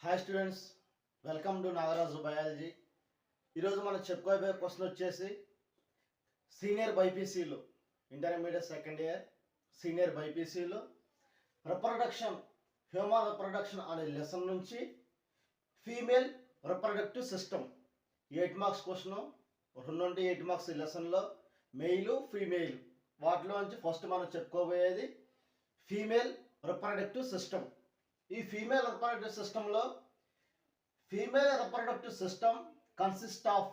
Hi students, welcome to Nagaraju biology. ఈరోజు మనం చెప్పుకోబోయే క్వశ్చన్ వచ్చేసి సీనియర్ బైపీసీలో ఇంటర్మీడియట్ సెకండ్ ఇయర్ సీనియర్ బైపీసీలో రిప్రొడక్షన్ హ్యూమన్ రిప్రొడక్షన్ అనే లెసన్ నుంచి female reproductive system 8 marks question. 2 నుండి 8 మార్క్స్ ఈ లెసన్లో మెయిల్ ఫీమేల్. వాటిలో నుంచి ఫస్ట్ మనం చెప్పుకోబోయేది ఫీమేల్ రిప్రొడక్టివ్ సిస్టమ్. ఈ ఫీమేల్ రిప్రొడక్టివ్ సిస్టంలో female reproductive system consist of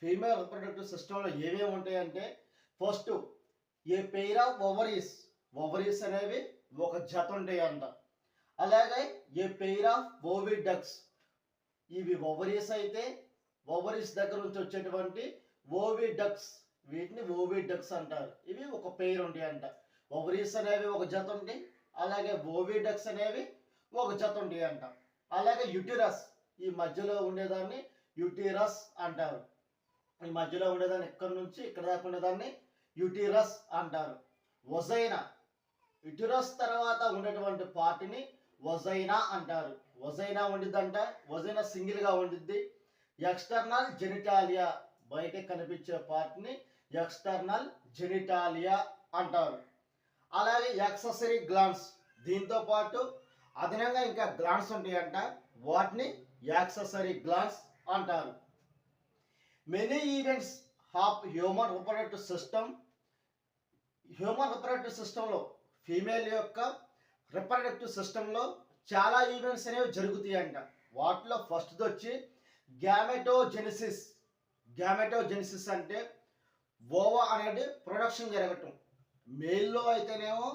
female reproductive సిస్టంలో ఏమేమి ఉంటాయంటే first a pair of ovaries అనేవి ఒక జత ఉంటాయి అంట. అలాగే ఏ పెయిర్ ఆఫ్ ఓవిడక్ట్స్, ఇవి ఓవరీస్ అయితే ఓవరీస్ దగ్గర నుంచి వచ్చేటువంటి ఓవిడక్ట్స్, వీటిని ఓవిడక్ట్స్ అంటారు. ఇవి ఒక పెయిర్ ఉంటాయి అంట. ఓవరీస్ అనేవి ఒక జత ఉంటాయి, అలాగే ఓవిడక్ట్స్ అనేవి ఒక జత ఉంటాయి అంట. అలాగే యుటిరస్, ఈ మధ్యలో ఉండేదాన్ని యుటిరస్ అంటారు. ఈ మధ్యలో ఉండేదాన్ని ఇక్కడ నుంచి ఇక్కడ దాకా ఉండేదాన్ని యుటిరస్ అంటారు. వజైనా, యుటిరస్ తర్వాత ఉండేటువంటి పార్టీని వజైనా అంటారు. వజైనా ఉండిద్దంట. వజైనా సింగిల్గా ఉండిద్ది. ఎక్స్టర్నల్ జెనిటాలియా, బయటకు కనిపించే పార్ట్ని ఎక్స్టర్నల్ జెనిటాలియా అంటారు. అలాగే యాక్సెసరీ గ్లాండ్స్, దీంతో పాటు అదనంగా ఇంకా గ్లాండ్స్ ఉంటాయంట, వాటిని యాక్సెసరీ గ్లాండ్స్ అంటారు. Many events of human reproductive system, human reproductive సిస్టంలో ఫీమేల్ యొక్క రిప్రొడక్టివ్ సిస్టంలో చాలా ఈవెంట్స్ అనేవి జరుగుతాయి అంట. వాటిలో ఫస్ట్ వచ్చి గ్యామెటోజెనిసిస్. గ్యామెటోజెనిసిస్ అంటే ఓవా అనేది ప్రొడక్షన్ జరగటం. మేల్లో అయితేనేమో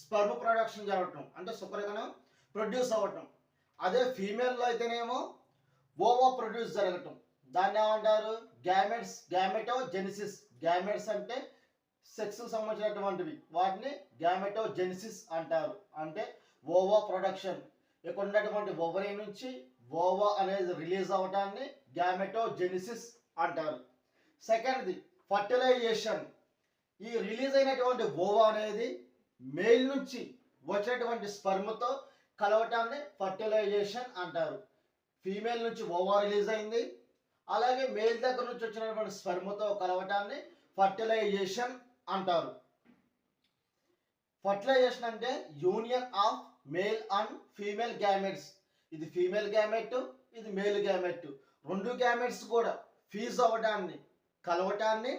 స్పర్మ్ ప్రొడక్షన్ జరగటం, అంటే శుక్రకణం ప్రొడ్యూస్ అవ్వటం. అదే ఫీమేల్లో అయితేనేమో ఓవా ప్రొడ్యూస్ జరగటం. దాన్ని ఏమంటారు? గ్యామెటోజెనిసిస్. గ్యామెట్స్ అంటే సెక్స్ సంబంధించినటువంటివి, వాటిని గ్యామెటోజెనిసిస్ అంటారు. అంటే ఓవా ప్రొడక్షన్, ఇక్కడ ఉన్నటువంటి ఓవరీ నుంచి ఓవా అనేది రిలీజ్ అవ్వటాన్ని గ్యామెటోజెనిసిస్ అంటారు. సెకండ్ది ఫర్టిలైజేషన్. ఈ రిలీజ్ అయినటువంటి ఓవా అనేది మేల్ నుంచి వచ్చినటువంటి స్పర్మ్తో కలవటాన్ని ఫర్టిలైజేషన్ అంటారు. ఫీమేల్ నుంచి ఓవా రిలీజ్ అయింది, అలాగే మేల్ దగ్గర నుంచి వచ్చినటువంటి స్పర్మ్తో కలవటాన్ని ఫర్టిలైజేషన్ అంటారు. ఫర్టిలైజేషన్ అంటే union of male and female gametes. ఇది ఫీమేల్ గ్యామెట్, ఇది మేల్ గ్యామెట్. రెండు గ్యామెట్స్ కూడా ఫీజ్ అవ్వడాన్ని కలవటాన్ని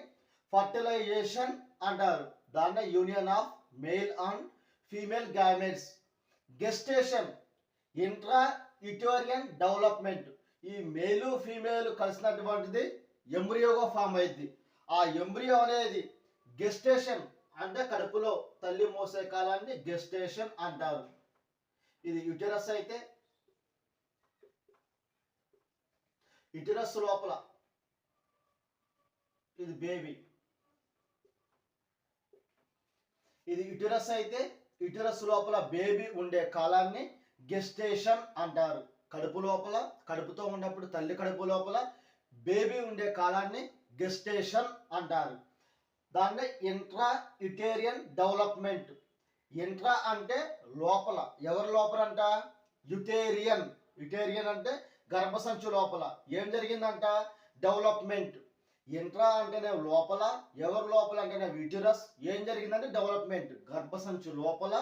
ఫర్టిలైజేషన్ అంటారు. దాన్ని union of male and female gametes. Gestation, intra uterine development. ఈ మేలు ఫీమేల్ కలిసినటువంటిది ఎంబ్రియోగా ఫామ్ అయింది. ఆ ఎంబ్రియో అనేది గెస్టేషన్ అంటే కడుపులో తల్లి మోసే కాలాన్ని గెస్టేషన్ అంటారు. ఇది యుటెరస్ అయితే యుటెరస్ లోపల ఇది బేబీ. ఇది యుటెరస్ అయితే యుటెరస్ లోపల బేబీ ఉండే కాలాన్ని గెస్టేషన్ అంటారు. కడుపు లోపల, కడుపుతో ఉన్నప్పుడు తల్లి కడుపు లోపల బేబీ ఉండే కాలాన్ని గెస్టేషన్ అంటారు. దాన్ని ఇంట్రా యుటేరియన్ డెవలప్మెంట్. ఇంట్రా అంటే లోపల, ఎవరి లోపల అంట? యుటేరియన్. యుటేరియన్ అంటే గర్భసంచు లోపల ఏం జరిగిందంట? డెవలప్మెంట్. ఇంట్రా అంటేనే లోపల, ఎవరి లోపల అంటేనే యూటరస్. ఏం జరిగిందంటే డెవలప్మెంట్. గర్భసంచు లోపల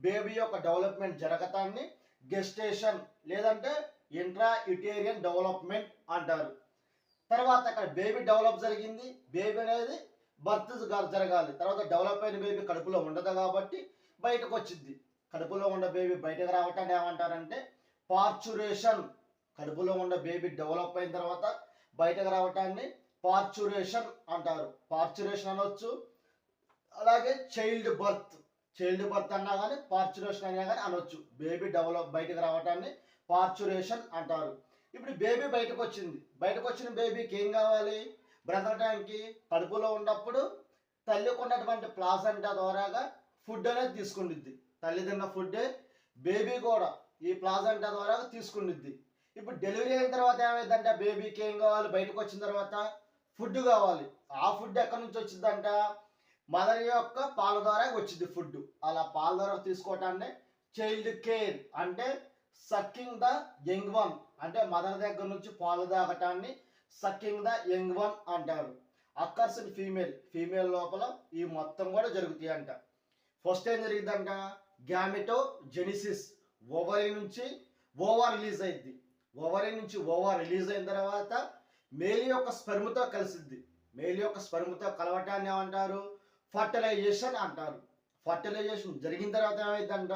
బేబీ యొక్క డెవలప్మెంట్ జరగటాన్ని గెస్టేషన్ లేదంటే ఇంట్రా యుటేరియన్ డెవలప్మెంట్ అంటారు. తర్వాత అక్కడ బేబీ డెవలప్ జరిగింది, బేబీ అనేది బర్త్ జరగాలి. తర్వాత డెవలప్ అయిన బేబీ కడుపులో ఉండదు కాబట్టి బయటకు వచ్చింది. కడుపులో ఉన్న బేబీ బయటకు రావటాన్ని ఏమంటారంటే పార్చురేషన్. కడుపులో ఉన్న బేబీ డెవలప్ అయిన తర్వాత బయటకు రావటాన్ని పార్చురేషన్ అంటారు. పార్చురేషన్ అనొచ్చు. అలాగే చైల్డ్ బర్త్ అన్నా కానీ పార్చురేషన్ అయినా కానీ అనొచ్చు. బేబీ డెవలప్ బయటకు రావటాన్ని పార్చురేషన్ అంటారు. ఇప్పుడు బేబీ బయటకు వచ్చింది. బయటకు వచ్చిన బేబీకి ఏం కావాలి? బ్రతకడానికి. కడుపులో ఉన్నప్పుడు తల్లికి ఉన్నటువంటి ప్లాసెంటా ద్వారాగా ఫుడ్ అనేది తీసుకుండిద్ది. తల్లి తిన్న ఫుడ్డే బేబీ కూడా ఈ ప్లాసెంటా ద్వారా తీసుకుండిద్ది. ఇప్పుడు డెలివరీ అయిన తర్వాత ఏమైందంటే బేబీకి ఏం కావాలి? బయటకు వచ్చిన తర్వాత ఫుడ్ కావాలి. ఆ ఫుడ్ ఎక్కడి నుంచి వచ్చిందంట? మదర్ యొక్క పాల ద్వారా వచ్చింది ఫుడ్. అలా పాల ద్వారా తీసుకోవటాన్ని చైల్డ్ కేర్ అంటే సక్కింగ్ ద యంగ్ వన్ అంటే మదర్ దగ్గర నుంచి పాలు తాగటాన్ని సక్కింగ్ ద యంగ్ వన్ అంటారు. అక్కర్స్ ఇన్ ఫీమేల్ లోపల ఈ మొత్తం కూడా జరుగుతాయి అంట. ఫస్ట్ ఏం జరిగిందంట, గ్యామెటో జెనిసిస్, ఓవరీ నుంచి ఓవా రిలీజ్ అయింది. ఓవరీ నుంచి ఓవా రిలీజ్ అయిన తర్వాత మేల్ యొక్క స్పెర్మ్తో కలిసిద్ది. మేల్ యొక్క స్పెర్మ్తో కలవటాన్ని ఏమంటారు, ఫర్టిలైజేషన్ అంటారు. ఫర్టిలైజేషన్ జరిగిన తర్వాత ఏమైందంట,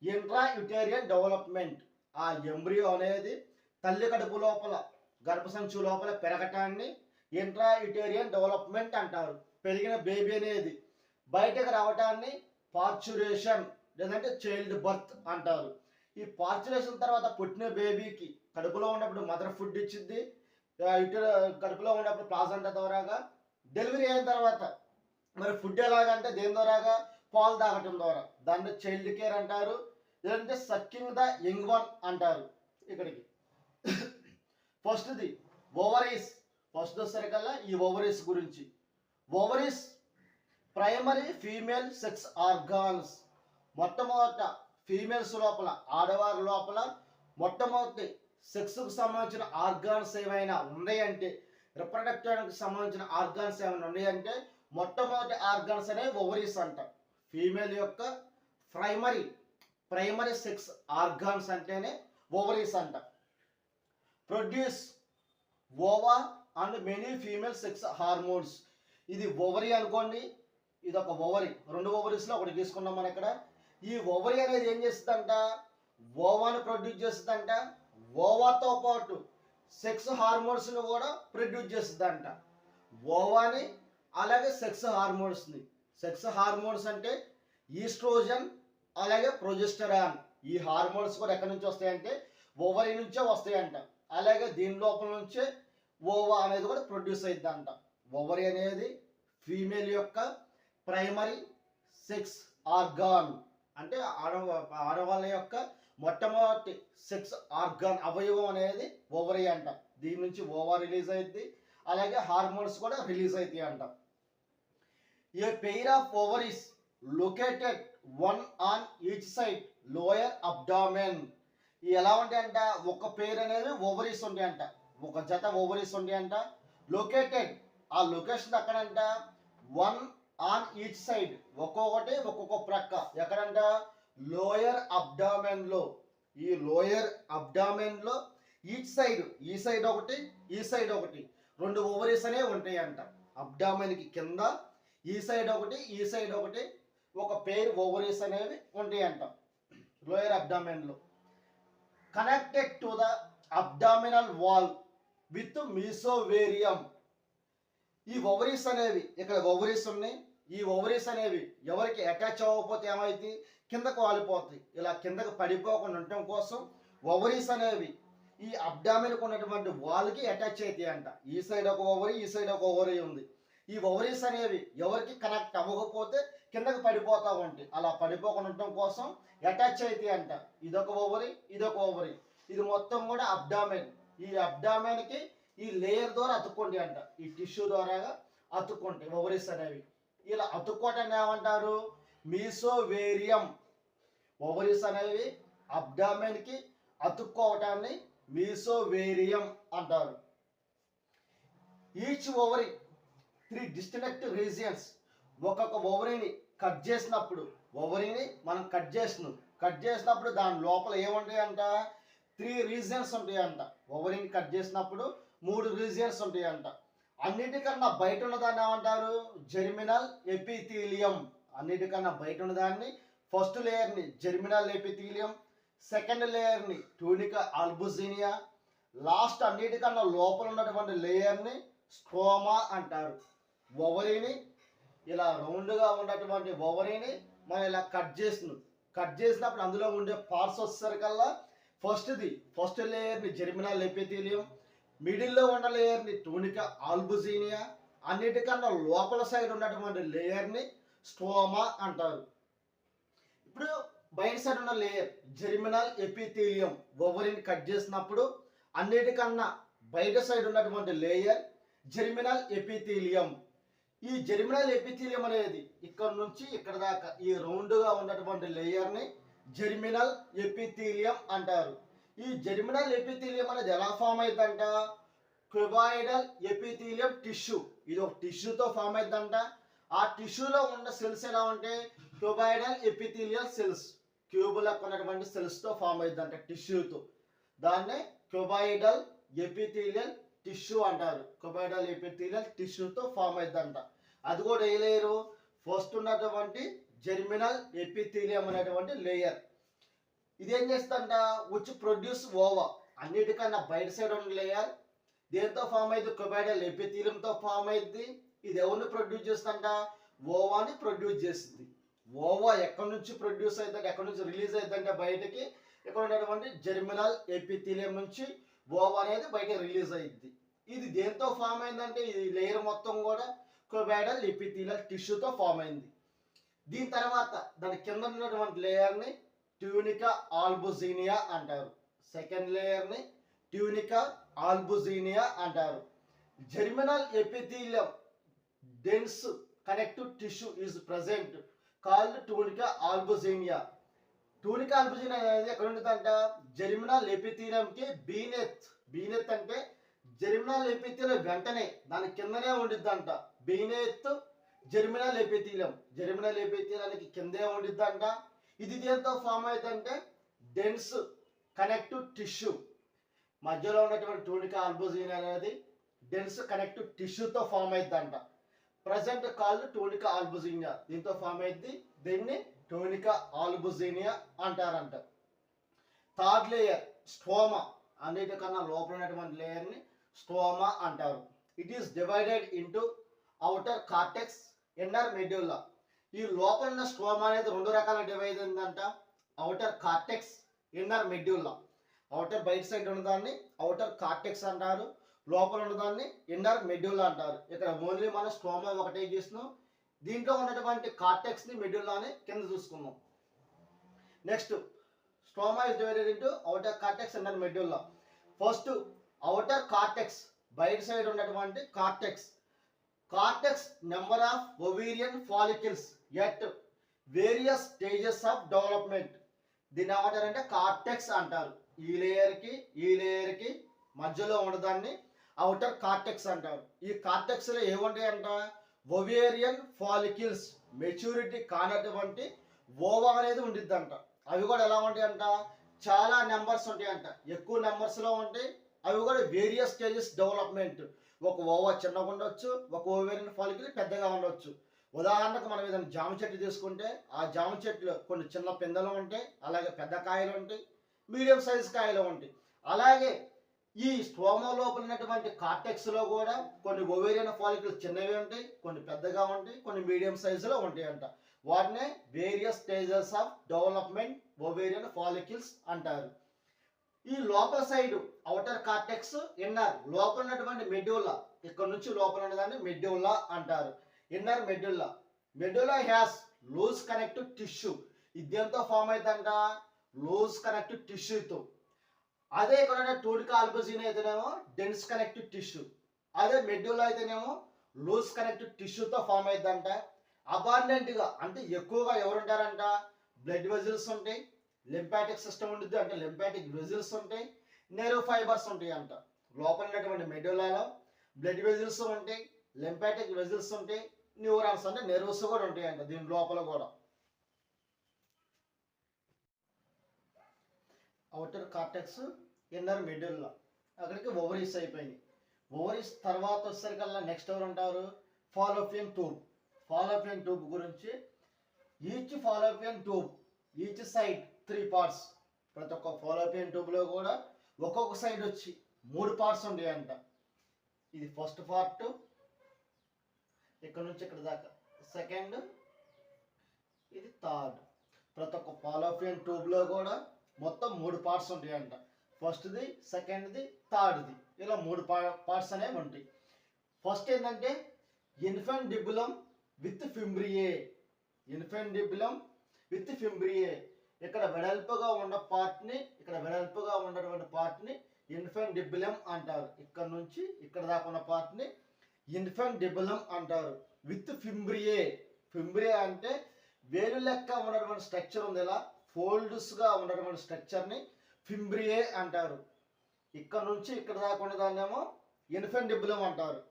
ఇంట్రా యుటేరియన్ డెవలప్మెంట్, ఆ ఎంబ్రియో అనేది తల్లి కడుపు లోపల గర్భసంచి లోపల పెరగటాన్ని ఇంట్రా యుటేరియన్ డెవలప్మెంట్ అంటారు. పెరిగిన బేబీ అనేది బయటకు రావటాన్ని పార్చురేషన్ లేదంటే చైల్డ్ బర్త్ అంటారు. ఈ పార్చురేషన్ తర్వాత పుట్టిన బేబీకి కడుపులో ఉన్నప్పుడు మదర్ ఫుడ్ ఇచ్చింది, కడుపులో ఉన్నప్పుడు ప్లాజంటా ద్వారాగా. డెలివరీ అయిన తర్వాత మరి ఫుడ్ ఎలాగంటే దేని ద్వారాగా, పాలు తాగటం ద్వారా. దాన్ని చైల్డ్ కేర్ అంటారు, లేదంటే సక్కింగ్ ద యంగ్ వన్ అంటారు. ఇక్కడికి ఫస్ట్ది ఓవరీస్. ఫస్ట్ వచ్చేసరికల్లా ఈ ఓవరీస్ గురించి. Ovaries primary female sex organs. మొట్టమొదట ఫీమేల్స్ లోపల, ఆడవారి లోపల మొట్టమొదటి సెక్స్కు సంబంధించిన ఆర్గాన్స్ ఏమైనా ఉన్నాయంటే, రిప్రొడక్టివ్కి సంబంధించిన ఆర్గాన్స్ ఏమైనా ఉన్నాయంటే మొట్టమొదటి ఆర్గాన్స్ అనేవి ఓవరీస్ అంట. ఫీమేల్ యొక్క ప్రైమరీ సెక్స్ ఆర్గాన్స్ అంటేనే ఓవరీస్ అంట. Produce ova and many female sex hormones. ఇది ఓవరీ అనుకోండి, ఇది ఒక ఓవరీ. రెండు ఓవరీస్లో ఒకటి తీసుకున్నాం మనం ఇక్కడ. ఈ ఓవరీ అనేది ఏం చేస్తుందంట, ఓవాను ప్రొడ్యూస్ చేస్తుందంట. ఓవాతో పాటు సెక్స్ హార్మోన్స్ని కూడా ప్రొడ్యూస్ చేస్తుందంట. ఓవాని అలాగే సెక్స్ హార్మోన్స్ని. సెక్స్ హార్మోన్స్ అంటే ఈస్ట్రోజన్ అలాగే ప్రొజెస్టరాన్. ఈ హార్మోన్స్ కూడా ఎక్కడి నుంచి వస్తాయంటే ఓవరీ నుంచే వస్తాయంట. అలాగే దీని లోపల నుంచే ఓవా అనేది కూడా ప్రొడ్యూస్ అవుతుందంట. ఓవరీ అనేది ఫీమేల్ యొక్క ప్రైమరీ సెక్స్ ఆర్గాన్, అంటే ఆడవాళ్ళ యొక్క మొట్టమొదటి సెక్స్ ఆర్గాన్ అవయవం అనేది ఓవరీ అంట. దీని నుంచి ఓవా రిలీజ్ అవుతుంది, అలాగే హార్మోన్స్ కూడా రిలీజ్ అవుతాయి అంట. A pair of ovaries located one on each side lower abdomen. ఎలా ఉంటాయంట, ఒక పేరు అనేది ఓవరీస్ ఉంటాయంట, ఒక జత ఓవరీస్ ఉంటాయంట. లొకేటెడ్, ఆ లొకేషన్ ఎక్కడంట, వన్ ఆన్ ఈచ్ సైడ్, ఒక్కొక్కటి ఒక్కొక్క ప్రక్క. ఎక్కడంట, లోయర్ అబ్డామెన్ లో. ఈ లోయర్ అబ్డామెన్ లో ఈచ్ సైడ్, ఈ సైడ్ ఒకటి ఈ సైడ్ ఒకటి, రెండు ఓవరీస్ అనేవి ఉంటాయి అంట. అబ్డామెన్ కి కింద ఈ సైడ్ ఒకటి ఈ సైడ్ ఒకటి, ఒక పేరు ఓవరీస్ అనేవి ఉంటాయి అంట లోయర్ అబ్డామెన్ లో. Connected to the abdominal wall with mesovarium. ఈ ఓవరీస్ అనేవి, ఇక్కడ ఓవరీస్ ఉన్నాయి, ఈ ఓవరీస్ అనేవి ఎవరికి అటాచ్ అవ్వకపోతే ఏమైంది, కిందకు వాలిపోతాయి. ఇలా కిందకు పడిపోకుండా ఉండటం కోసం ఓవరీస్ అనేవి ఈ అబ్డామిన్కు ఉన్నటువంటి వాల్కి అటాచ్ అవుతాయి అంట. ఈ సైడ్ ఒక ఓవరీ, ఈ సైడ్ ఒక ఓవరీ ఉంది. ఈ ఓవరీస్ అనేవి ఎవరికి కనెక్ట్ అవ్వకపోతే కిందకు పడిపోతూ ఉంటాయి. అలా పడిపోకుండా ఉండటం కోసం అటాచ్ అవుతాయి అంట. ఇదొక ఓవరీ, ఇదొక ఓవరీ. ఇది మొత్తం కూడా అబ్డామెన్. ఈ అబ్డామెన్కి ఈ లేయర్ ద్వారా అతుక్కుంటాయి అంట, ఈ టిష్యూ ద్వారాగా అతుక్కుంటాయి ఓవరీస్ అనేవి. ఇలా అతుక్కోవటాన్ని ఏమంటారు, మీసోవేరియం. ఓవరీస్ అనేవి అబ్డామెన్కి అతుక్కోవటాన్ని మీసోవేరియం అంటారు. Each ovary 3 distinct regions. ఒక్కొక్క ఓవరీని కట్ చేసినప్పుడు, ఓవరీని మనం కట్ చేసినప్పుడు దాని లోపల ఏముంటాయి అంట, 3 రీజియన్స్ ఉంటాయి అంట. ఓవరీని కట్ చేసినప్పుడు 3 రీజియన్స్ ఉంటాయి అంట. అన్నిటికన్నా బయట ఉన్నదాన్ని ఏమంటారు, జెర్మినల్ ఎపిథీలియం. అన్నిటికన్నా బయట ఉన్నదాన్ని ఫస్ట్ లేయర్ని జెర్మినల్ ఎపిథీలియం, సెకండ్ లేయర్ని ట్యూనికా ఆల్బుజినియా, లాస్ట్ అన్నిటికన్నా లోపల ఉన్నటువంటి లేయర్ని స్ట్రోమా అంటారు. ఓవరీని ఇలా రౌండ్గా ఉన్నటువంటి ఓవరీని మనం ఇలా కట్ చేసినప్పుడు అందులో ఉండే పార్ట్స్ వచ్చేసరికల్లా ఫస్ట్ లేయర్ని జెర్మినల్ ఎపిథీలియం, మిడిల్లో ఉన్న లేయర్ని ట్యూనికా ఆల్బుజినియా, అన్నిటికన్నా లోపల సైడ్ ఉన్నటువంటి లేయర్ని స్ట్రోమా అంటారు. ఇప్పుడు బయట సైడ్ ఉన్న లేయర్ జెర్మినల్ ఎపిథీలియం. ఓవరీని కట్ చేసినప్పుడు అన్నిటికన్నా బయట సైడ్ ఉన్నటువంటి లేయర్ జెర్మినల్ ఎపిథీలియం. ఈ జెర్మినల్ ఎపిథీలియం అనేది ఇక్కడ నుంచి ఇక్కడ దాకా ఈ రౌండ్గా ఉన్నటువంటి లేయర్ని జెర్మినల్ ఎపిథీలియం అంటారు. ఈ జెర్మినల్ ఎపిథీలియం అనేది ఎలా ఫామ్ అవుతుందంట, క్యూబాయిడల్ ఎపిథీలియం టిష్యూ, ఇది ఒక టిష్యూతో ఫామ్ అవుతుందంట. ఆ టిష్యూలో ఉన్న సెల్స్ ఎలా ఉంటాయి, క్యూబాయిడల్ ఎపిథీలియల్ సెల్స్, క్యూబులకు ఉన్నటువంటి సెల్స్తో ఫామ్ అవుతుందంట టిష్యూతో. దాన్నే క్యూబాయిడల్ ఎపిథీలియల్ టిష్యూ అంటారు. క్యూబాయిడల్ ఎపిథీలియల్ టిష్యూతో ఫామ్ అవుతుందంట. అది కూడా ఏ లేయరు, ఫస్ట్ ఉన్నటువంటి జెర్మినల్ ఎపిథీలియం అనేటువంటి లేయర్. ఇదేం చేస్తుందంట, విచ్ ప్రొడ్యూస్ ఓవా, అన్నిటికన్నా బయట సైడ్ ఉన్న లేయర్ దేంతో ఫామ్ అయింది, క్యూబాయిడల్ ఎపిథీలియంతో ఫామ్ అయింది. ఇది ఎవరిని ప్రొడ్యూస్ చేస్తుందంట, ఓవాని ప్రొడ్యూస్ చేస్తుంది. ఓవా ఎక్కడి నుంచి ప్రొడ్యూస్ అవుతుంది, ఎక్కడి నుంచి రిలీజ్ అవుతుందంటే బయటకి ఇక్కడ ఉన్నటువంటి జెర్మినల్ ఎపిథీలియం నుంచి ఓవా అనేది బయటకి రిలీజ్ అయ్యింది. ఇది దేంతో ఫామ్ అయిందంటే ఈ లేయర్ మొత్తం కూడా క్యూబాయిడల్ ఎపిథీలియల్ టిష్యూతో ఫామ్ అయింది. దీని తర్వాత దాని కింద ఉన్నటువంటి లేయర్ని ట్యూనికా ఆల్బుజినియా అంటారు. సెకండ్ లేయర్ని ట్యూనికా ఆల్బుజినియా అంటారు. Germinal epithelium dense connective tissue is present called tunica albuginea. Tunica albuginea అనేది ఎక్కడ ఉంటుందంట, జెర్మినల్ ఎపిథీలియంకి బీనెత్ అంటే జెర్మినల్ ఎపిథీలియం వెంటనే దాని కిందనే ఉండిద్దంట. బీనెత్ జెర్మినల్ ఎపిథీలియానికి కిందే ఉండిద్దంట. ఇది దేంతో ఫామ్ అవుతుందంటే డెన్స్ కనెక్టివ్ టిష్యూ, మధ్యలో ఉన్నటువంటి ట్యూనికా ఆల్బుజినియా అనేది డెన్స్ కనెక్టివ్ టిష్యూతో ఫామ్ అవుతుందంట. ప్రజెంట్ కాల్డ్ ట్యూనికా ఆల్బుజినియా, దీంతో ఫామ్ అయింది, దీన్ని ట్యూనికా ఆల్బుజినియా అంటారంట. థర్డ్ లేయర్ స్ట్రోమా, అన్నిటికన్నా లోపల ఉన్నటువంటి లేయర్ని స్ట్రోమా అంటారు. It is divided into outer cortex, inner medulla. ఈ లోపల ఉన్న స్ట్రోమా అనేది రెండు రకాల డివైడ్ అయిందంట, outer cortex, inner medulla. Outer బయట సైడ్ ఉన్నదాన్ని అవుటర్ కార్టెక్స్ అంటారు, లోపల ఉన్నదాన్ని ఇన్నర్ మెడ్యుల్లా అంటారు. ఇక్కడ ఓన్లీ మనం స్ట్రోమా ఒకటే చూస్తున్నాం, దీంట్లో ఉన్నటువంటి కార్టెక్స్ని మెడ్యుల్లాని కింద చూసుకున్నాం. Next stroma is divided into outer cortex, inner medulla. First outer cortex, బయట సైడ్ ఉన్నటువంటి cortex. Cortex number of ovarian follicles at various stages of development. దీన్ని ఏమంటారంటే కార్టెక్స్ అంటారు. ఈ లేయర్కి మధ్యలో ఉన్నదాన్ని అవుటర్ కార్టెక్స్ అంటారు. ఈ కార్టెక్స్లో ఏముంటాయంట, ఓవేరియన్ ఫాలికల్స్, మెచ్యూరిటీ కానటువంటి ఓవా అనేది ఉండిద్దంట. అవి కూడా ఎలా ఉంటాయంట, చాలా నెంబర్స్ ఉంటాయంట, ఎక్కువ నెంబర్స్లో ఉంటాయి. అవి కూడా వేరియస్ స్టేజెస్ డెవలప్మెంట్. ఒక ఓవా చిన్నగా ఉండొచ్చు, ఒక ఓవేరియన్ ఫాలికల్ పెద్దగా ఉండొచ్చు. ఉదాహరణకు మనం ఏదైనా జామ చెట్టు తీసుకుంటే ఆ జామ చెట్లు కొన్ని చిన్న పిందెలు ఉంటాయి, అలాగే పెద్ద కాయలు ఉంటాయి, మీడియం సైజ్ కాయలు ఉంటాయి. అలాగే ఈ స్ట్రోమా లోపల ఉన్నటువంటి కార్టెక్స్లో కూడా కొన్ని ఓవేరియన్ ఫాలికల్స్ చిన్నవి ఉంటాయి, కొన్ని పెద్దగా ఉంటాయి, కొన్ని మీడియం సైజులో ఉంటాయి అంట. వాటినే various stages of development ovarian follicles అంటారు. ఈ లోపల సైడ్ అవుటర్ కార్టెక్స్, ఇన్నర్ లోపల ఉన్నటువంటి మెడ్యుల్లా, ఇక్కడ నుంచి లోపల ఉన్నదాన్ని మెడ్యుల్లా అంటారు. Inner medulla has loose connective tissue. ఇది దేంతో ఫామ్ అవుతుందంట, లూజ్ కనెక్టివ్ టిష్యూతో. అదే ఇక్కడ ట్యూనికా ఆల్బుజినియా అయితేనేమో డెన్స్ కనెక్టివ్ టిష్యూ, అదే మెడ్యుల్లా అయితేనేమో లూజ్ కనెక్టివ్ టిష్యూతో ఫామ్ అవుతుందంట. అబాండెంట్గా అంటే ఎక్కువగా ఎవరుంటారంట, బ్లడ్ వెజిల్స్ ఉంటాయి, లింపాటిక్ సిస్టమ్ ఉంటుంది, అంటే లింపాటిక్ వెజిల్స్ ఉంటాయి, నెర్వ్ ఫైబర్స్ ఉంటాయి అంట. లోపల ఉన్నటువంటి మెడ్యుల్లాలో బ్లడ్ వెజిల్స్ ఉంటాయి, లింపాటిక్ వెజిల్స్ ఉంటాయి, న్యూరాన్స్ అంటే నెర్వ్స్ కూడా ఉంటాయి అంట దీని లోపల కూడా. అవుటర్ కార్టెక్స్, ఇన్నర్ మెడ్యుల్లా, అక్కడికి ఓవరీస్ అయిపోయినాయి. ఓవరీస్ తర్వాత వచ్చేసరికల్లా నెక్స్ట్ ఎవరు ఉంటారు, ఫాలోపియన్ ట్యూబ్. ఫాలోపియన్ ట్యూబ్ గురించి, each Fallopian tube each side 3 parts. ప్రతి ఒక్క ఫాలోపియన్ ట్యూబ్లో కూడా ఒక్కొక్క సైడ్ వచ్చి 3 పార్ట్స్ ఉంటాయంట. ఇది ఫస్ట్ పార్ట్, ఇక్కడ నుంచి ఇక్కడ దాకా సెకండ్, ఇది థర్డ్. ప్రతి ఒక్క ఫాలోపియన్ ట్యూబ్లో కూడా మొత్తం 3 పార్ట్స్ ఉంటాయంట. ఫస్ట్ది, సెకండ్ది, థర్డ్ది, ఇలా 3 పార్ట్స్ అనేవి ఉంటాయి. ఫస్ట్ ఏంటంటే ఇన్ఫండిబులం విత్ ఫింబ్రియే. ఇన్ఫండిబులం విత్ ఫింబ్రియే, ఇక్కడ వెడల్పుగా ఉన్న పార్ట్ని, ఇక్కడ వెడల్పుగా ఉన్నటువంటి పార్ట్ని ఇన్ఫండిబులం అంటారు. ఇక్కడ నుంచి ఇక్కడ దాకా ఉన్న పార్ట్ని ఇన్ఫండిబులం అంటారు. విత్ ఫింబ్రియే, ఫింబ్రియే అంటే వేలు లెక్క ఉన్నటువంటి స్ట్రక్చర్ ఉంది, ఇలా ఫోల్డ్స్గా ఉన్నటువంటి స్ట్రక్చర్ని ఫింబ్రియే అంటారు. ఇక్కడ నుంచి ఇక్కడ దాకా ఉన్నదాన్నేమో ఇన్ఫెండిబులం అంటారు.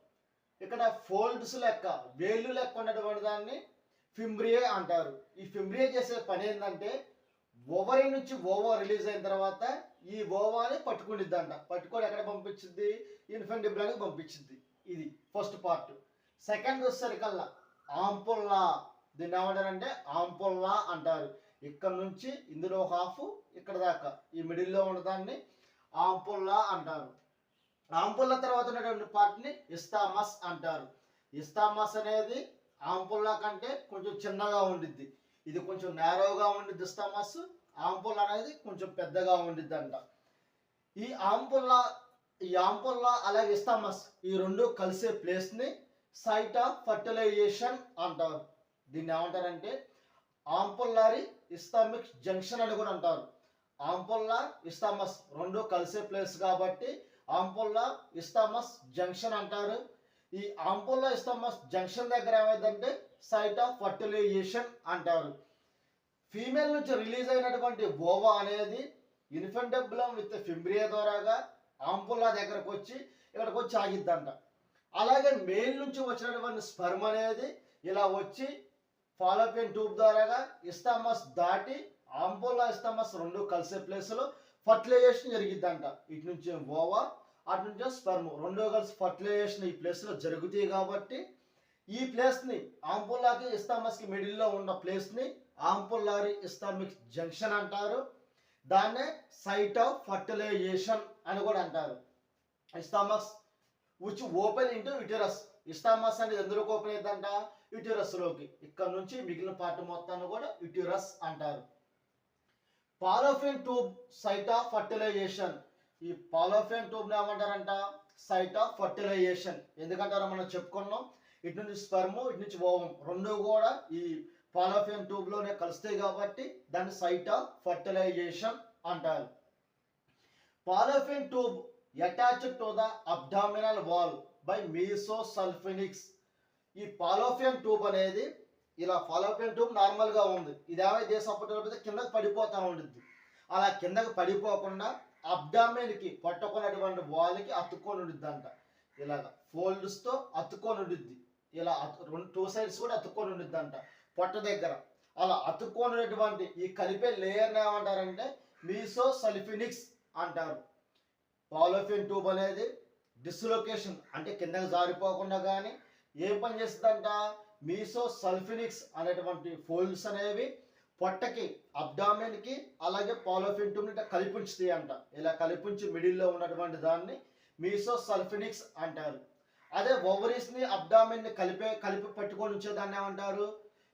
ఇక్కడ ఫోల్డ్స్ లెక్క వేళ్ళు లెక్క ఉన్నటువంటి దాన్ని ఫింబ్రియే అంటారు. ఈ ఫింబ్రియే చేసే పని ఏంటంటే ఓవరీ నుంచి ఓవా రిలీజ్ అయిన తర్వాత ఈ ఓవాని పట్టుకునిద్దంట. పట్టుకొని ఎక్కడ పంపించింది? ఇన్ఫెండిబులానికి పంపించింది. ఇది ఫస్ట్ పార్ట్. సెకండ్ వచ్చేసరికల్లా ఆంపుల్లా. దీన్ని ఏమంటారంటే ఆంపుల్లా అంటారు. ఇక్కడ నుంచి ఇందులో హాఫ్ ఇక్కడ దాకా ఈ మిడిల్లో ఉన్నదాన్ని ఆంపుల్లా అంటారు. ఆంపుల్లా తర్వాత ఉన్నటువంటి పార్ట్ని ఇస్తామస్ అంటారు. ఇస్తామస్ అనేది ఆంపుల్లా కంటే కొంచెం చిన్నగా ఉండిద్ది. ఇది కొంచెం నేరోగా ఉండిద్ది ఇస్తామస్. ఆంపుల్లా అనేది కొంచెం పెద్దగా ఉండిద్ది అంట. ఈ ఆంపుల్లా అలాగే ఇస్తామస్ ఈ రెండు కలిసే ప్లేస్ని సైట్ ఆఫ్ ఫర్టిలైజేషన్ అంటారు. దీన్ని ఏమంటారంటే ఆంపుల్లారి ఇస్తామిక్ జంక్షన్ అని కూడా అంటారు. ఆంపుల్లా ఇస్తామస్ రెండు కలిసే ప్లేస్ కాబట్టి ఆంపుల్లా ఇస్తామస్ జంక్షన్ అంటారు. ఈ ఆంపుల్లా ఇస్తామస్ జంక్షన్ దగ్గర ఏమైందంటే సైట్ ఆఫ్ ఫర్టిలైజేషన్ అంటారు. ఫీమేల్ నుంచి రిలీజ్ అయినటువంటి ఓవా అనేది ఇన్ఫెంటబులం విత్ ఫింబ్రియా ద్వారాగా ఆంపుల్లా దగ్గరకు వచ్చి ఇక్కడికి వచ్చి ఆగిద్దంట. అలాగే మేల్ నుంచి వచ్చినటువంటి స్పర్మ్ అనేది ఇలా వచ్చి ఫాలోపియన్ ట్యూబ్ ద్వారాగా ఇస్తామస్ దాటి ఆంపుల్లా ఇస్తామస్ రెండు కలిసే ప్లేస్లో ఫర్టిలైజేషన్ జరిగిద్దంట. ఇటు నుంచి ఓవా అటు నుంచి స్పర్మ్ రెండో కలిసి ఫర్టిలైజేషన్ ఈ ప్లేస్లో జరుగుతాయి కాబట్టి ఈ ప్లేస్ని ఆంపుల్లాకి ఇస్తామస్కి మిడిల్లో ఉన్న ప్లేస్ని ఆంపుల్లారి ఇస్తామిక్ జంక్షన్ అంటారు. దాన్నే సైట్ ఆఫ్ ఫర్టిలైజేషన్ అని కూడా అంటారు. ఇస్తామస్ విచ్ ఓపెన్ ఇంటూ యుటెరస్. ఇస్తామస్ అనేది ఎందులోకి ఓపెన్ అవుతుందంట? యుటెరస్లోకి. ఇక్కడ నుంచి మిగిలిన పార్ట్ మొత్తాన్ని కూడా యుటెరస్ అంటారు. Fallopian tube site of fertilisation. ఈ ఫాలోపియన్ ట్యూబ్ని ఏమంటారంట? Site of fertilisation. ఎందుకంటారో మనం చెప్పుకున్నాం. ఇటు నుంచి స్పర్మ్ ఇటు నుంచి ఓవం రెండు కూడా ఈ ఫాలోపియన్ ట్యూబ్లోనే కలుస్తాయి కాబట్టి దాన్ని సైట్ ఆఫ్ ఫర్టిలైజేషన్ అంటారు. Fallopian tube attached to the abdominal wall by mesosalpinx. ఈ ఫాలోపియన్ ట్యూబ్ అనేది ఇలా ఫాలోపియన్ ట్యూబ్ నార్మల్గా ఉంది. ఇది ఏమైతే సపోర్ట్ కిందకి పడిపోతూ ఉంటుంది. అలా కిందకి పడిపోకుండా అబ్డామిన్కి పట్టుకున్నటువంటి వాల్కి అతుక్కొని ఉండిద్దంట. ఇలాగ ఫోల్డ్స్తో అతుక్కొని ఉండిద్ది. ఇలా టూ సైడ్స్ కూడా అతుక్కొని ఉండిద్దంట పొట్ట దగ్గర. అలా అతుక్కొనేటువంటి ఈ కలిపే లేయర్ని ఏమంటారంటే మీసోసల్ఫినిక్స్ అంటారు. ఫాలోపియన్ ట్యూబ్ అనేది డిస్లొకేషన్ అంటే కిందకి జారిపోకుండా కానీ ఏం పని చేస్తుందంట? మీసోసల్ఫినిక్స్ అనేటువంటి ఫోల్డ్స్ అనేవి పొట్టకి అబ్డామిన్కి అలాగే ఫాలోపియన్ ట్యూబ్ని కలిపించుతాయి అంట. ఇలా కలిపించి మిడిల్లో ఉన్నటువంటి దాన్ని మీసోసల్ఫినిక్స్ అంటారు. అదే ఓవరీస్ని అబ్డామిన్ని కలిపి పట్టుకొని ఉంచేదాన్ని ఏమంటారు?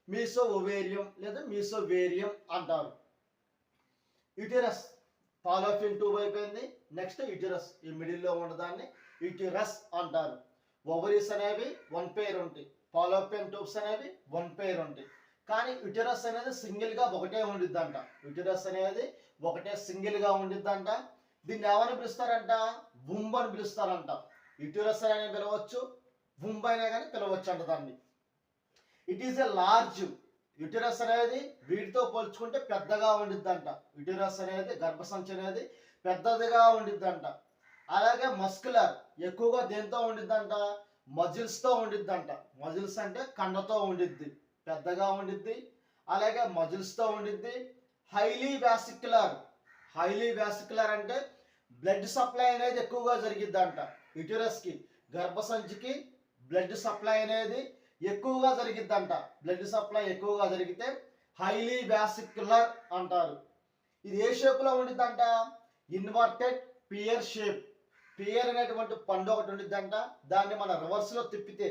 మీసో ఓవేరియం లేదా మీసోవేరియం అంటారు. యుటెరస్ ఫాలోపియన్ ట్యూబ్ అయిపోయింది. నెక్స్ట్ యుటెరస్ ఈ మిడిల్లో ఉన్నదాన్ని యుటెరస్ అంటారు. ఓవరీస్ అనేవి వన్ పెయిర్ ఉంటాయి. ఫాలోపియన్ ట్యూబ్స్ అనేవి వన్ పెయిర్ ఉంటాయి. కానీ యుటెరస్ అనేది సింగిల్గా ఒకటే ఉండిద్దంట. యుటెరస్ అనేది ఒకటే సింగిల్గా ఉండిద్దంట. దీన్ని ఎవరిని పిలుస్తారంట? వుంబ్ అని పిలుస్తారంట. యుటెరస్ అయినా పిలవచ్చు, వుంబ్ అయినా కానీ పిలవచ్చు అంట దాన్ని. It is a large. Uterus అనేది వీటితో పోల్చుకుంటే పెద్దగా ఉండిద్దంట. యుటెరస్ అనేది గర్భసంచి అనేది పెద్దదిగా ఉండిద్దంట. అలాగే మస్కులర్ ఎక్కువగా దేంతో ఉండిద్దంట? మజిల్స్తో ఉండిద్దంట. మజిల్స్ అంటే కండతో ఉండిద్ది, పెద్దగా ఉండిద్ది. అలాగే మజిల్స్తో ఉండిద్ది. హైలీ వ్యాసిక్యులర్. హైలీ వ్యాసిక్యులర్ అంటే బ్లడ్ సప్లై అనేది ఎక్కువగా జరిగిద్దంట. యుటెరస్కి గర్భసంచికి బ్లడ్ సప్లై అనేది ఎక్కువగా జరిగిద్దంట. బ్లడ్ సప్లై ఎక్కువగా జరిగితే హైలీ వ్యాసిక్యులర్ అంటారు. ఇది ఏ షేప్లో ఉండిద్దంట? Inverted pear shape. పియర్ అనేటువంటి పండు ఒకటి ఉండిద్దంట. దాన్ని మన రివర్స్లో తిప్పితే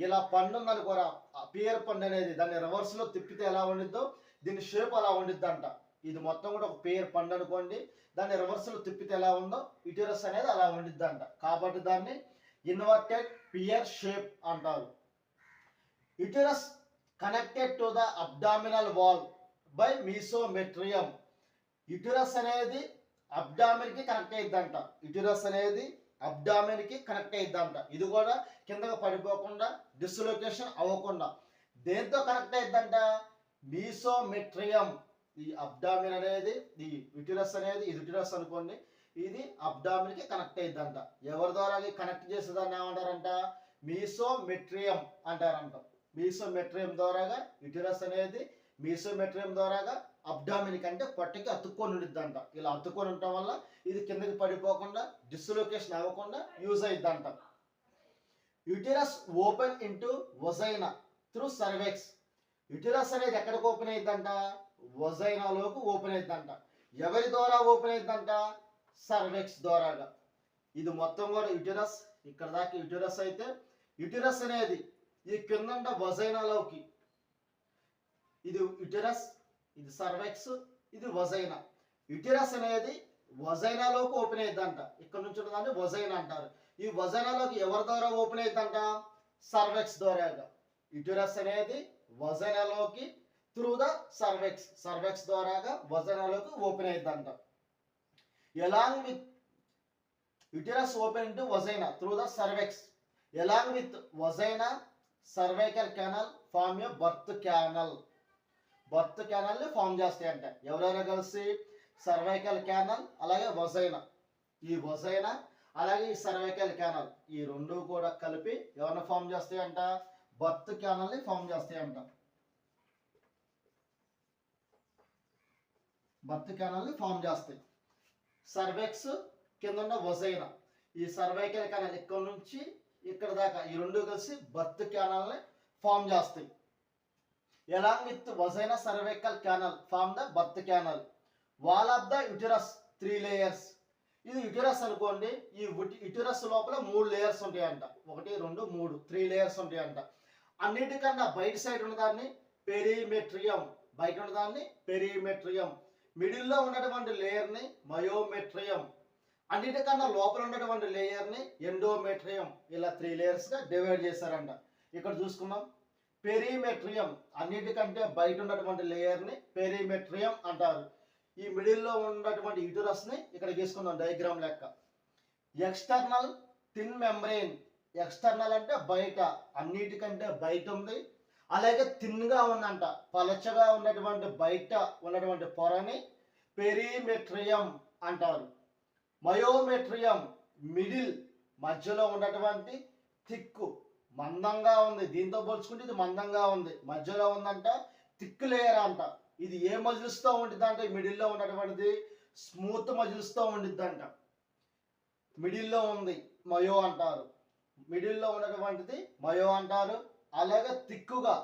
ఇలా పండు ఉందనుకోరా, పియర్ పండు అనేది దాన్ని రివర్స్లో తిప్పితే ఎలా ఉండిద్దో దీని షేప్ అలా ఉండిద్దంట. ఇది మొత్తం కూడా ఒక పియర్ పండు అనుకోండి. దాన్ని రివర్స్లో తిప్పితే ఎలా ఉందో యుటెరస్ అనేది అలా ఉండిద్దంట. కాబట్టి దాన్ని ఇన్వర్టెడ్ పియర్ షేప్ అంటారు. Uterus connected to the abdominal wall by mesometrium. Uterus అనేది అబ్డామిన్కి కనెక్ట్ అయ్యిద్దంట. యుటెరస్ అనేది అబ్డామిన్కి కనెక్ట్ అయ్యిద్దంట. ఇది కూడా కిందకు పడిపోకుండా డిస్లొకేషన్ అవ్వకుండా దేంతో కనెక్ట్ అయ్యిద్దంట? మీసోమెట్రియం. ఈ అబ్డామిన్ అనేది ఈ యూటిరస్ అనేది ఇది యూటిరస్ అనుకోండి, ఇది అబ్డామిన్ కి కనెక్ట్ అయ్యిద్దంట. ఎవరి ద్వారా కనెక్ట్ చేసేదాన్ని ఏమంటారంట? మీసోమెట్రియం అంటారంట. మీసోమెట్రియం ద్వారాగా యూటిరస్ అనేది మీసోమెట్రియం ద్వారాగా అబ్డామిన్ కంటే పొట్టకి అతుక్కొని ఉండిద్దంట. ఇలా అతుక్కొని ఉండటం వల్ల ఇది కిందకి పడిపోకుండా డిస్లొకేషన్ అవ్వకుండా యూజ్ అయ్యిద్దంట. Uterus open into vagina through cervix. Uterus అనేది ఎక్కడికి ఓపెన్ అయ్యిద్దంట? వజైనాలోకి ఓపెన్ అయ్యిద్దంట. ఎవరి ద్వారా ఓపెన్ అయ్యిద్దంట? సర్వెక్స్ ద్వారాగా. ఇది మొత్తం కూడా యూటిరస్. ఇక్కడ దాకా యూటిరస్ అయితే, యూటిరస్ అనేది ఈ కింద వజైనాలోకి, ఇది యూటిరస్, ఇది సర్వెక్స్, ఇది వజైనా. యూటిరస్ అనేది వజైనాలోకి ఓపెన్ అయ్యిద్దంట. ఇక్కడ నుంచి ఉన్నదాన్ని వజైనా అంటారు. ఈ వజైనాలోకి ఎవరి ద్వారా ఓపెన్ అయ్యిద్దంట? సర్వెక్స్ ద్వారాగా. యూటిరస్ అనేది వజైనాలోకి త్రూ ద సర్వెక్స్, సర్వెక్స్ ద్వారాగా వజైనాలోకి ఓపెన్ అయ్యిద్దంట. Along with uterus open into vagina through the cervix, along with vagina cervical canal form a birth canal. Birth canal ని ఫామ్ చేస్తాయంట. ఎవరెవరు కలిసి? సర్వైకల్ క్యానల్ అలాగే వజైనా. ఈ వజైనా అలాగే ఈ సర్వైకల్ క్యానల్, ఈ రెండు కూడా కలిపి ఎవరిని ఫామ్ చేస్తాయంట? బర్త్ క్యానల్ ని ఫామ్ చేస్తాయంట. బర్త్ క్యానల్ ని ఫామ్ చేస్తాయి. సర్వెక్స్ కింద ఉన్న వజైనా, ఈ సర్వైకల్ కెనాల్ ఇక్కడ నుంచి ఇక్కడ దాకా ఈ రెండు కలిసి బర్త్ క్యానల్ ని ఫామ్ చేస్తాయి. Along with vagina cervical canal form the birth canal. Wall of the uterus 3 layers. ఇది యూటిరస్ అనుకోండి. ఈ యూటిరస్ లోపల 3 లేయర్స్ ఉంటాయంట. 1 2 3 3 లేయర్స్ ఉంటాయంట. అన్నిటికన్నా బయట సైడ్ ఉన్నదాన్ని పెరిమెట్రియం, బయట ఉన్నదాన్ని పెరిమెట్రియం. మిడిల్లో ఉన్నటువంటి లేయర్ని మయోమెట్రియం, అన్నిటికన్నా లోపల ఉన్నటువంటి లేయర్ని ఎండోమెట్రియం. ఇలా 3 లేయర్స్గా డివైడ్ చేశారంట. ఇక్కడ చూసుకున్నాం పెరిమెట్రియం, అన్నిటికంటే బయట ఉన్నటువంటి లేయర్ని పెరిమెట్రియం అంటారు. ఈ మిడిల్లో ఉన్నటువంటి యూటిరస్ని ఇక్కడ తీసుకున్నాం డయాగ్రామ్ లెక్క. ఎక్స్టర్నల్ థిన్ మెంబ్రెయిన్, ఎక్స్టర్నల్ అంటే బయట, అన్నిటికంటే బయట ఉంది. అలాగే థిన్గా ఉందంట, పలచగా ఉన్నటువంటి బయట ఉన్నటువంటి పొరని పెరిమెట్రియం అంటారు. మయోమెట్రియం మిడిల్, మధ్యలో ఉన్నటువంటి థిక్, మందంగా ఉంది. దీంతో పోల్చుకుంటే ఇది మందంగా ఉంది, మధ్యలో ఉందంట, థిక్ లేయర్ అంట. ఇది ఏ మజిల్స్తో ఉండిద్దంట? మిడిల్లో ఉన్నటువంటిది స్మూత్ మజిల్స్తో ఉండిద్దంట. మిడిల్లో ఉంది మయో అంటారు. మిడిల్లో ఉన్నటువంటిది మయో అంటారు. అలాగే థిక్కుగా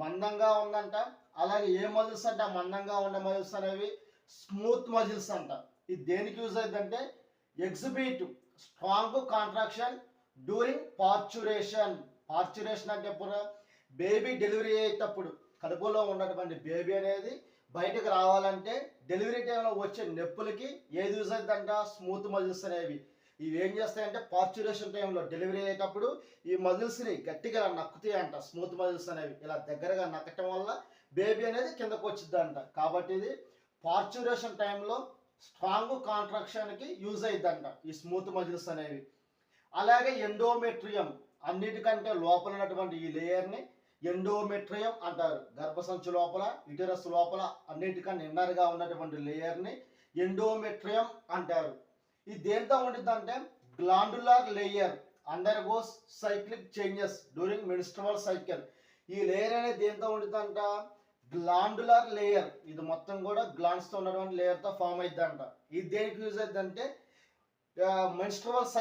మందంగా ఉందంట. అలాగే ఏ మజిల్స్ అంట? మందంగా ఉన్న మజిల్స్ అనేవి స్మూత్ మజిల్స్ అంట. ఇది దేనికి యూజ్ అవుతుందంటే ఎగ్జిబిట్ స్ట్రాంగ్ కాంట్రాక్షన్ డ్యూరింగ్ పార్చురేషన్. పార్చురేషన్ అంటే ఎప్పుడు? బేబీ డెలివరీ అయ్యేటప్పుడు కడుపులో ఉన్నటువంటి బేబీ అనేది బయటకు రావాలంటే డెలివరీ టైంలో వచ్చే నొప్పులకి ఏది యూజ్ అవుతుందంట? స్మూత్ మజిల్స్ అనేవి. ఇవి ఏం చేస్తాయంటే పార్చురేషన్ టైంలో డెలివరీ అయ్యేటప్పుడు ఈ మజిల్స్ని గట్టిగా నక్కుతాయి అంట. స్మూత్ మజిల్స్ అనేవి ఇలా దగ్గరగా నక్కటం వల్ల బేబీ అనేది కిందకు వచ్చిద్దంట. కాబట్టి ఇది పార్చురేషన్ టైంలో స్ట్రాంగ్ కాంట్రాక్షన్కి యూజ్ అయిద్దంట ఈ స్మూత్ మజిల్స్ అనేవి. అలాగే ఎండోమెట్రియం, అన్నిటికంటే లోపల ఉన్నటువంటి ఈ లేయర్ని ఎండోమెట్రియం అంటారు. గర్భసంచి లోపల, యూటరస్ లోపల అన్నిటికన్నా ఇన్నర్గా ఉన్నటువంటి లేయర్ని ఎండోమెట్రియం అంటారు. ఇది దేంతో ఉండిద్దంటే glandular layer undergoes cyclic changes during menstrual cycle. ఈ లేయర్ అనేది దేంతో ఉండిద్దంట? Glandular layer. ఇది మొత్తం కూడా గ్లాండ్స్తో ఉన్నటువంటి లేయర్తో ఫామ్ అయిద్దంట. ఇది దేనికి యూజ్ అయిద్దంటే మెన్స్ట్రువల్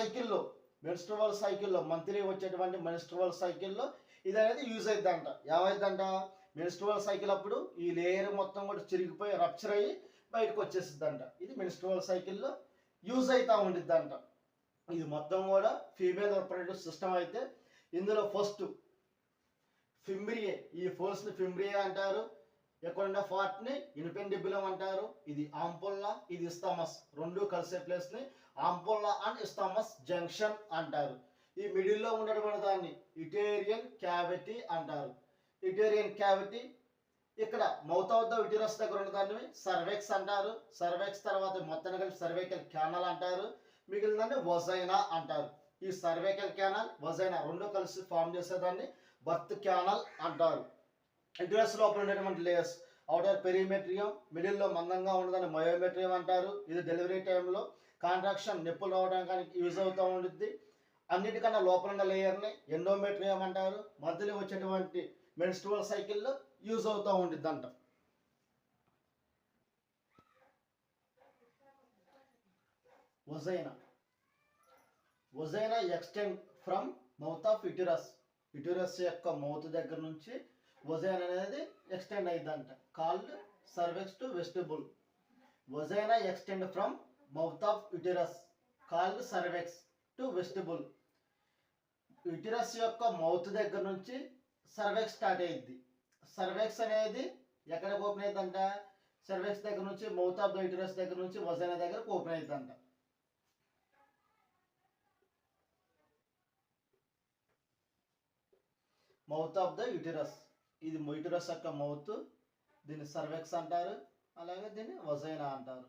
సైకిల్లో మంత్లీ వచ్చేటువంటి మెన్స్ట్రువల్ సైకిల్లో ఇది అనేది యూజ్ అయిద్దంట. ఏమైందంట? మెన్స్ట్రువల్ సైకిల్ అప్పుడు ఈ లేయర్ మొత్తం కూడా చిరిగిపోయి రప్చర్ అయ్యి బయటకు వచ్చేసిద్దంట. ఇది మెన్స్ట్రువల్ సైకిల్లో యూజ్ అవుతూ ఉండిద్దంట. ఇది మొత్తం కూడా ఫీమేల్ రిప్రొడక్టివ్ సిస్టమ్ అయితే ఇందులో ఫస్ట్ ఫింబ్రియే, ఈ ఫోర్స్ని ఫింబ్రియే అంటారు. ఎక్కడ పార్ట్ని ఇన్పెండిబులం అంటారు. ఇది ఆంపుల్లా, ఇది ఇస్తామస్, రెండు కలిసే ప్లేస్ని ఆంపుల్లా అండ్ ఇస్తామస్ జంక్షన్ అంటారు. ఈ మిడిల్లో ఉన్నటువంటి దాన్ని యుటేరియన్ క్యావిటీ అంటారు. యుటేరియన్ క్యావిటీ ఇక్కడ మౌత్ ఆఫ్ ద యూటరస్ దగ్గర ఉన్న దాన్ని సర్వెక్స్ అంటారు. సర్వెక్స్ తర్వాత మొత్తాన్ని కలిపి సర్వైకల్ క్యానల్ అంటారు. మిగిలిన దాన్ని వజైనా అంటారు. ఈ సర్వైకల్ క్యానల్, వజైనా రెండు కలిసి ఫామ్ చేసేదాన్ని బర్త్ క్యానల్ అంటారు. యూటరస్ లోపల ఉండేటువంటి లేయర్స్ అవుటర్ పెరిమెట్రియం, మిడిల్లో మందంగా ఉన్నదాన్ని మయోమెట్రియం అంటారు. ఇది డెలివరీ టైంలో కాంట్రాక్షన్ నొప్పులు రావడానికి యూజ్ అవుతూ ఉంటుంది. అన్నిటికన్నా లోపల ఉన్న లేయర్ని ఎండోమెట్రియం అంటారు. మధ్యలో వచ్చేటువంటి మెన్స్ట్రువల్ సైకిల్లో యూజ్ అవుతూ ఉంటుంది అంట. Vagina extend from mouth of uterus. Uterus యొక్క మౌత్ దగ్గర నుంచి వజైనా అనేది ఎక్స్టెండ్ అయిందంట. Called cervix to vestibule. Vagina extend from mouth of uterus called cervix to vestibule. Uterus యొక్క మౌత్ దగ్గర నుంచి సర్వెక్స్ స్టార్ట్ అయ్యింది. సర్వెక్స్ అనేది ఎక్కడికి ఓపెన్ అయ్యిందంట? సర్వెక్స్ దగ్గర నుంచి మౌత్ ఆఫ్ ద యుటరస్ దగ్గర నుంచి వజైనా దగ్గరకు ఓపెన్ అయ్యిందంట. మౌత్ ఆఫ్ ద యుటరస్, ఇది యుటరస్ యొక్క మౌత్, దీన్ని సర్వెక్స్ అంటారు, అలాగే దీన్ని వజైనా అంటారు.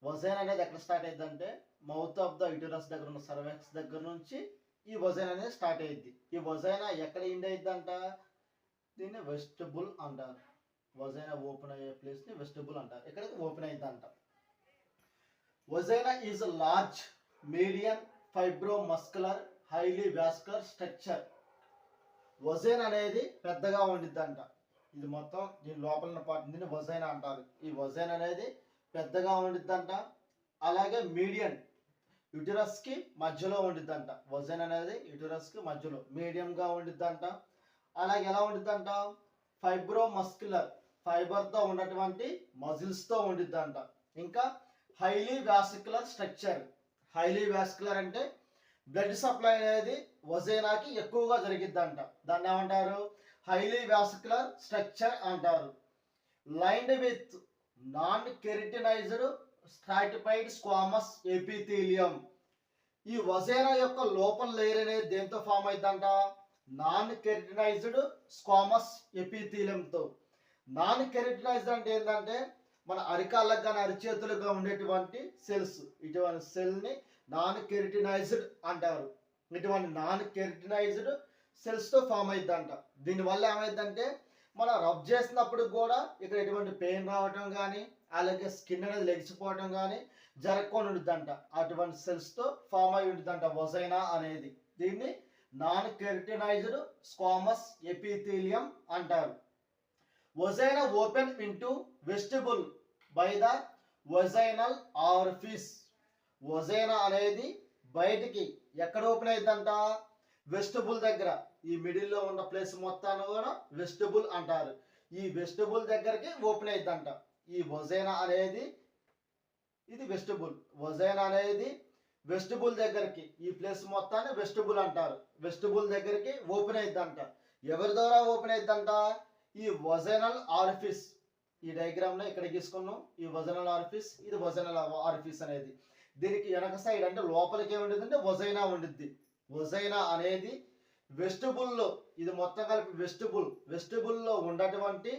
వజైనా అనేది ఎక్కడ స్టార్ట్ అయ్యిందంటే మౌత్ ఆఫ్ ద యుటరస్ దగ్గర ఉన్న సర్వెక్స్ దగ్గర నుంచి ఈ వజైనా అనేది స్టార్ట్ అయ్యింది. ఈ వజైనా ఎక్కడ ఎండ్ అయ్యిద్దంట? దీన్ని వెస్టిబుల్ అంటారు. వజైనా ఓపెన్ అయ్యే ప్లేస్ని వెస్టిబుల్ అంటారు. ఇక్కడికి ఓపెన్ అయ్యిద్దంట. Vagina is large, medium, fibromuscular, highly vascular structure. Vagina అనేది పెద్దగా ఉండిద్దంట. ఇది మొత్తం దీని లోపల ఉన్న పార్ట్ దీన్ని వజైనా అంటారు. ఈ వజైనా అనేది పెద్దగా ఉండిద్దంట. అలాగే మీడియం, యుటరస్కి మధ్యలో ఉండిద్దంట. వజైనా అనేది యుటరస్కి మధ్యలో మీడియంగా ఉండిద్దంట. అలాగే ఎలా ఉండిద్దంట? ఫైబ్రోమస్కులర్, ఫైబర్తో ఉన్నటువంటి మజిల్స్తో ఉండిద్దంట. ఇంకా highly vascular structure. Highly vascular అంటే బ్లడ్ సప్లై అనేది వజైనాకి ఎక్కువగా జరిగిద్దంట. దాన్ని ఏమంటారు? హైలీ వాస్కులర్ స్ట్రక్చర్ అంటారు. Lined with non keratinised stratified squamous epithelium. ఈ వజైనా యొక్క లోపల లేయర్ అనేది దేంతో ఫామ్ అయిద్దంట? నాన్ కెరటినైజ్డ్ స్క్వామస్ ఎపిథీలియంతో. నాన్ కెరటినైజ్డ్ అంటే ఏంటంటే మన అరికాళ్ళకు కానీ అరిచేతులుగా ఉండేటువంటి సెల్స్, ఇటువంటి సెల్ని నాన్ కెరటినైజ్డ్ అంటారు. ఇటువంటి నాన్ కెరటినైజ్డ్ సెల్స్తో ఫామ్ అయిద్దంట. దీనివల్ల ఏమైందంటే మనం రబ్ చేసినప్పుడు కూడా ఇక్కడ ఎటువంటి పెయిన్ రావటం కానీ అలాగే స్కిన్ అనేది లెగిసిపోవటం కానీ జరగకుండా ఉంటుందంట. అటువంటి సెల్స్తో ఫామ్ అయి ఉంటుందంట వజైనా అనేది. దీన్ని నాన్ కెరటినైజ్డ్ స్క్వామస్ ఎపిథీలియం అంటారు. Vagina open into vestibule by the vaginal orifice. Vagina అనేది బయటికి ఎక్కడ ఓపెన్ అయ్యిందంట? వెస్టిబుల్ దగ్గర. ఈ మిడిల్లో ఉన్న ప్లేస్ మొత్తాన్ని కూడా వెస్టిబుల్ అంటారు. ఈ వెస్టిబుల్ దగ్గరికి ఓపెన్ అయ్యిందంట. ఈ వజైనా అనేది ఇది వెస్టిబుల్. వజైనా అనేది వెస్టిబుల్ దగ్గరికి, ఈ ప్లేస్ మొత్తాన్ని వెస్టిబుల్ అంటారు. వెస్టిబుల్ దగ్గరికి ఓపెన్ అయ్యిందంట. ఎవరి ద్వారా ఓపెన్ అయ్యిందంట? ఈ వజైనల్ ఆరిఫిస్. ఈ డయాగ్రామ్లో ఇక్కడ గీసుకున్నాం. ఈ వజైనల్ ఆరిఫిస్, ఇది వజైనల్ ఆరిఫిస్ అనేది. దీనికి వెనక సైడ్ అంటే లోపలికి ఏముంటుంది అంటే వజైనా ఉండిద్ది. వజైనా అనేది వెస్టిబుల్లో, ఇది మొత్తం కలిపి వెస్టిబుల్లో ఉన్నటువంటి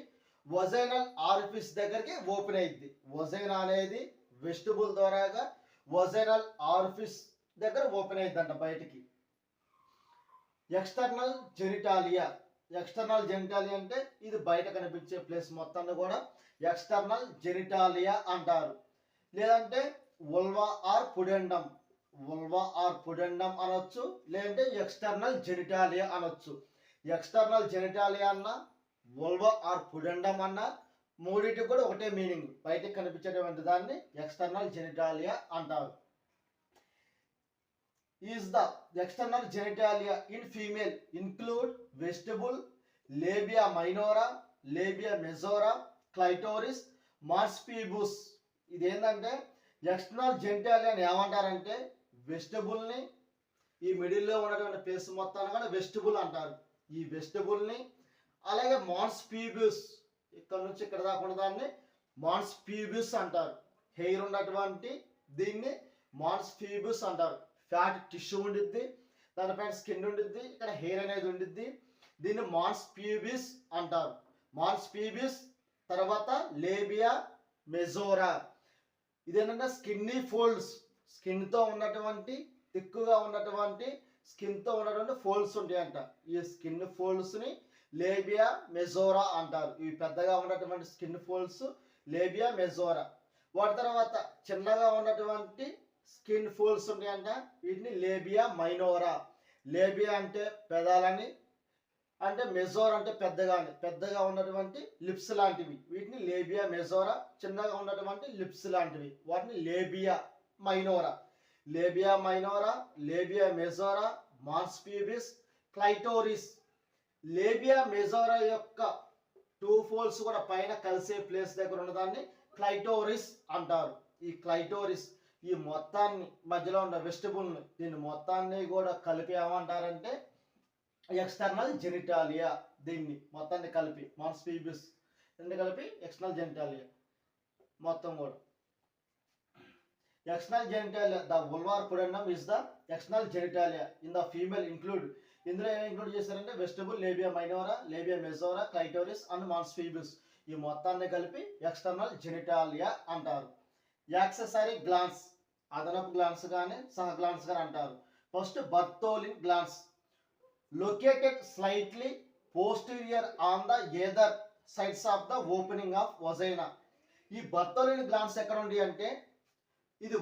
వజైనల్ ఆరిఫిస్ దగ్గరికి ఓపెన్ అయ్యిద్ది. వజైనా అనేది వెస్టిబుల్ ద్వారాగా వజైనల్ ఆరిఫిస్ దగ్గర ఓపెన్ అయ్యిద్దంట బయటికి. External genitalia. ఎక్స్టర్నల్ జెనిటాలియా అంటే ఇది బయట కనిపించే ప్లేస్ మొత్తాన్ని కూడా ఎక్స్టర్నల్ జెనిటాలియా అంటారు. లేదంటే vulva or pudendum. Vulva or pudendum అనొచ్చు, లేదంటే ఎక్స్టర్నల్ జెనిటాలియా అనొచ్చు. ఎక్స్టర్నల్ జెనిటాలియా అన్న వల్వా ఆర్ పుడెండం అన్న మూడింటికి కూడా ఒకటే మీనింగ్. బయటకు కనిపించేటువంటి దాన్ని ఎక్స్టర్నల్ జెనిటాలియా అంటారు. Is the external genitalia in female include vestibule, labia minora, labia majora, clitoris, mons pubis. ఇదేంటంటే ఎక్స్టర్నల్ జెనిటాలియా అని ఏమంటారంటే వెస్టిబుల్ని, ఈ మిడిల్లో ఉన్నటువంటి ప్లేస్ మొత్తాన్ని కూడా వెస్టిబుల్ అంటారు. ఈ వెస్టిబుల్ని అలాగే మాన్స్ పీబుస్, ఇక్కడ నుంచి ఇక్కడ దాకా ఉన్న దాన్ని మాన్స్ పీబుస్ అంటారు. హెయిర్ ఉన్నటువంటి దీన్ని మాన్స్ పీబుస్ అంటారు. ఫ్యాట్ టిష్యూ ఉండిద్ది, దానిపైన స్కిన్ ఉండిద్ది, ఇక్కడ హెయిర్ అనేది ఉండిద్ది. దీన్ని మాన్స్ పీబుస్ అంటారు. మాన్స్ పీబుస్ తర్వాత లేబియా మెజోరా. ఇదేంటంటే స్కిన్నీ ఫోల్డ్స్, స్కిన్తో ఉన్నటువంటి థిక్గా ఉన్నటువంటి స్కిన్తో ఉన్నటువంటి ఫోల్డ్స్ ఉంటాయంట. ఈ స్కిన్ ఫోల్డ్స్ని లేబియా మెజోరా అంటారు. ఇవి పెద్దగా ఉన్నటువంటి స్కిన్ ఫోల్డ్స్ లేబియా మెజోరా. వాటి తర్వాత చిన్నగా ఉన్నటువంటి స్కిన్ ఫోల్డ్స్ ఉంటాయంట, వీటిని లేబియా మైనోరా. లేబియా అంటే పెదాలని, అంటే మెజోర్ అంటే పెద్దగా ఉన్నటువంటి లిప్స్ లాంటివి, వీటిని లేబియా మెజోరా. చిన్నగా ఉన్నటువంటి లిప్స్ లాంటివి, వాటిని labia minora. Labia minora, labia majora, mons pubis, clitoris. Labia majora యొక్క టూ ఫోల్డ్స్ కూడా పైన కలిసే ప్లేస్ దగ్గర ఉన్నదాన్ని క్లైటోరిస్ అంటారు. ఈ క్లైటోరిస్ ఈ మొత్తాన్ని మధ్యలో ఉన్న వెస్టిబుల్ని, దీన్ని మొత్తాన్ని కూడా కలిపి ఏమంటారంటే ఎక్స్టర్నల్ జెనిటాలియా. దీన్ని మొత్తాన్ని కలిపి మాన్స్ ప్యూబిస్ రెండు కలిపి ఎక్స్టర్నల్ జెనిటాలియా మొత్తం కూడా. External genitalia, the vulvar pudendum is the external genitalia in the female include. ఇందులో ఏమి ఇంక్లూడ్ చేశారంటే vestibule, labia minora, labia majora, clitoris and mons pubis. ఈ మొత్తాన్ని కలిపి ఎక్స్టర్నల్ జెనిటాలియా అంటారు. యాక్సెసరీ గ్లాన్స్, అదనపు గ్లాన్స్ కానీ సహ గ్లాన్స్ కానీ అంటారు. First Bartholin glands, located slightly posterior on the either sides of the opening of vagina. ఈ బర్తోలిన్ గ్లాన్స్ ఎక్కడ ఉంది అంటే ఇది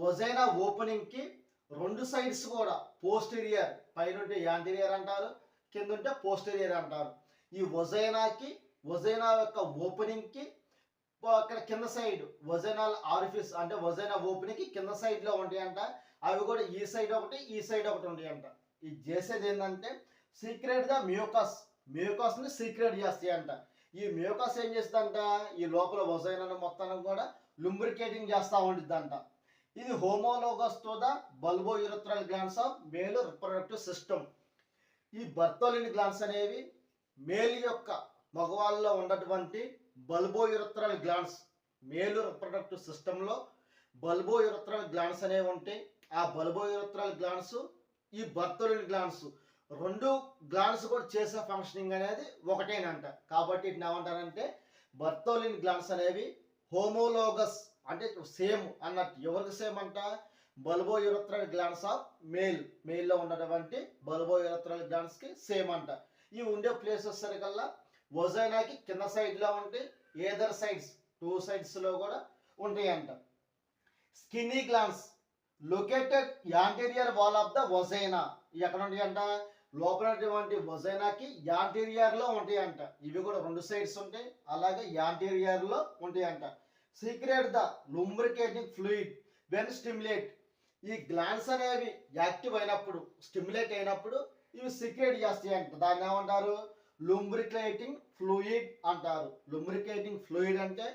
వజైనా ఓపెనింగ్ కి రెండు సైడ్స్ కూడా పోస్టీరియర్, పైన ఉంటే యాంటీరియర్ అంటారు, కింద ఉంటే పోస్టీరియర్ అంటారు. ఈ వజైనా యొక్క ఓపెనింగ్ కి అక్కడ కింద సైడ్ వజైనల్ ఆరిఫిస్ అంటే వజైనా ఓపెనింగ్ కి కింద సైడ్ లో ఉంటాయంట. అవి కూడా ఈ సైడ్ ఒకటి ఈ సైడ్ ఒకటి ఉంటాయంట. ఇది చేసేది ఏంటంటే సీక్రెట్ గా మ్యూకస్ ని సీక్రెట్ చేస్తాయంట. ఈ మ్యూకస్ ఏం చేస్తుందంట, ఈ లోపల వజైనా మొత్తాన్ని కూడా లుంబ్రికేటింగ్ చేస్తూ ఉండిద్దంట. ఇది homologous to the bulbourethral glands of male reproductive system. ఈ బర్తోలిన్ గ్లాండ్స్ అనేవి మేల్ యొక్క మగవాళ్ళలో ఉన్నటువంటి bulbourethral glands, male reproductive సిస్టంలో బల్బో యూరథ్రల్ గ్లాండ్స్ అనేవి ఉంటాయి. ఆ బల్బో యూరథ్రల్ గ్లాండ్స్ ఈ బర్తోలిన్ గ్లాండ్స్ రెండు గ్లాండ్స్ కూడా చేసే ఫంక్షనింగ్ అనేది ఒకటేనంట. కాబట్టి వీటిని ఏమంటారంటే బర్తోలిన్ గ్లాండ్స్ అనేవి హోమోలోగస్ అంటే సేమ్ అన్నట్టు. ఎవరికి సేమ్ అంట, బల్బో యూరథ్రల్ గ్లాండ్స్ ఆఫ్ మేల్లో ఉన్నటువంటి బల్బో యూరథ్రల్ గ్లాండ్స్ కి సేమ్ అంట. ఇవి ఉండే ప్లేసెస్ సరికల్లా వజైనాకి కింద సైడ్ లో ఉంటాయి, ఏదర్ సైడ్స్ టూ సైడ్స్ లో కూడా ఉంటాయి అంట. Skinny glands located anterior wall of the వజైనా. ఎక్కడ ఉంటాయి అంట, లోపలటువంటి వజైనాకి యాంటీరియర్ లో ఉంటాయి అంట. ఇవి కూడా రెండు సైడ్స్ ఉంటాయి, అలాగే యాంటీరియర్ లో ఉంటాయి అంట. Secrete the lubricating fluid when stimulate. ఈ గ్లాండ్స్ అనేవి యాక్టివ్ అయినప్పుడు, స్టిమ్యులేట్ అయినప్పుడు ఇవి సీక్రెట్ చేస్తాయి అంట. దాన్ని ఏమంటారు, లుంబ్రికేటింగ్ ఫ్లూయిడ్ అంటారు. లుంబ్రికేటింగ్ ఫ్లూయిడ్ అంటే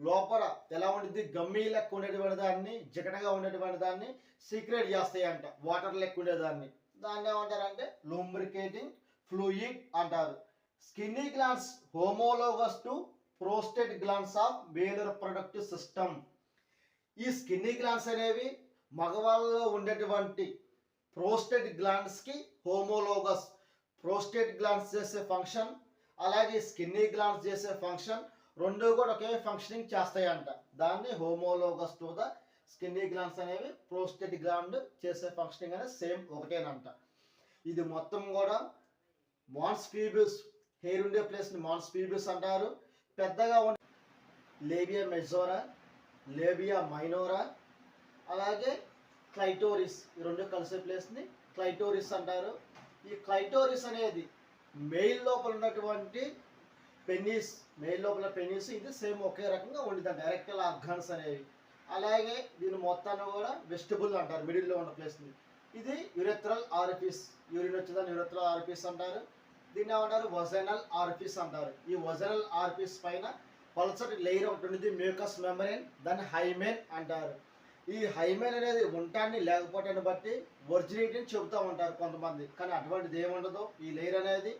లోపల ఎలా ఉంటుంది, గమ్మీ లెక్క ఉండేటువంటి దాన్ని, జిగటగా ఉండేటువంటి దాన్ని సీక్రెట్ చేస్తాయి అంట, వాటర్ లెక్క ఉండేదాన్ని. దాన్ని ఏమంటారంటే లుంబ్రికేటింగ్ ఫ్లూయిడ్ అంటారు. Skinny glands homologous to prostate glands of male reproductive system. ఈ స్కిన్నీ గ్లాండ్స్ అనేవి మగవాళ్ళలో ఉండేటువంటి ప్రోస్టేట్ గ్లాండ్స్ కి హోమోలోగస్. ప్రోస్టేట్ గ్లాండ్స్ చేసే ఫంక్షన్ అలాగే స్కిన్నీ గ్లాండ్స్ చేసే ఫంక్షన్ రెండు కూడా ఒకే ఫంక్షనింగ్ చేస్తాయంట. దాన్ని homologous to the skinny glands అనేవి ప్రోస్టేట్ గ్లాండ్ చేసే ఫంక్షనింగ్ అనేది సేమ్ ఒకటేనంట. ఇది మొత్తం కూడా మాన్స్ ప్యూబిస్, హెయిర్ ఉండే ప్లేస్ ని మాన్స్ ప్యూబిస్ అంటారు. పెద్దగా ఉండే లేబియా మెజోరా, లేబియా మైనోరా, అలాగే క్లైటోరిస్, ఈ రెండు కలిసే ప్లేస్ ని క్లైటోరిస్ అంటారు. ఈ క్లైటోరిస్ అనేది మెయిల్ లోపల ఉన్నటువంటి పెనీస్, మెయిల్ లోపల పెనీస్ ఇది సేమ్ ఒకే రకంగా ఉండిద్దంట, ఎరెక్టల్ ఆర్గాన్స్ అనేవి. అలాగే దీని మొత్తాన్ని కూడా వెస్టిబుల్ అంటారు, మిడిల్లో ఉన్న ప్లేస్ని. ఇది యూరెథ్రల్ ఆరిఫిస్, యూరిన్ వచ్చేదాన్ని యూరెథ్రల్ ఆరిఫిస్ అంటారు. దీన్ని ఏమంటారు, వజైనల్ ఆరిఫిస్ అంటారు. ఈ వజైనల్ ఆరిఫిస్ పైన పల్సటి లేయర్ ఒకటి ఉంటుంది, మ్యూకస్ మెంబ్రేన్, దాన్ని హైమెన్ అంటారు. ఈ హైమెన్ అనేది ఉంటాన్ని లేకపోవటాన్ని బట్టి ఒరిజినేటిని చెబుతూ ఉంటారు కొంతమంది, కానీ అటువంటిది ఏముండదు. ఈ లేయర్ అనేది